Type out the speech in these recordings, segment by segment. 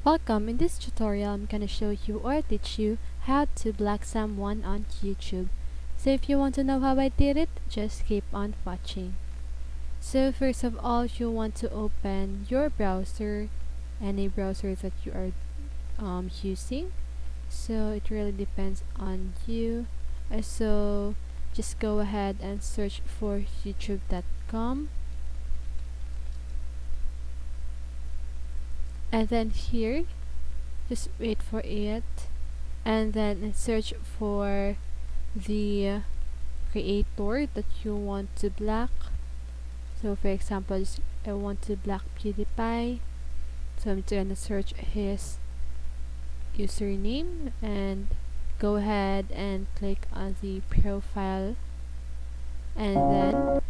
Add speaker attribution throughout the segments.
Speaker 1: Welcome. In this tutorial, I'm gonna show you or teach you how to block someone on YouTube. So if you want to know how I did it, just keep on watching. So first of all, you want to open your browser, any browser that you are using. So it really depends on you. So just go ahead and search for youtube.com. And then here, just wait for it, and then search for the creator that you want to block. So for example, I want to block PewDiePie, so I'm gonna search his username and go ahead and click on the profile, and then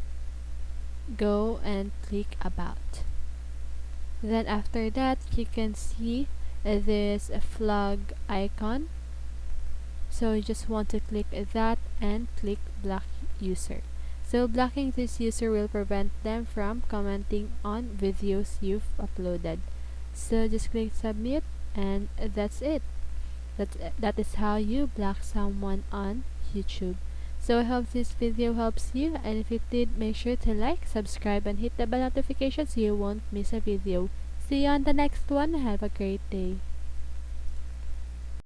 Speaker 1: go and click about. Then after that, you can see this flag icon, so you just want to click that and click block user. So blocking this user will prevent them from commenting on videos you've uploaded. So just click submit, and that's it. That is how you block someone on YouTube. So I hope this video helps you, and if it did, make sure to like, subscribe, and hit the bell notification so you won't miss a video. See you on the next one. Have a great day.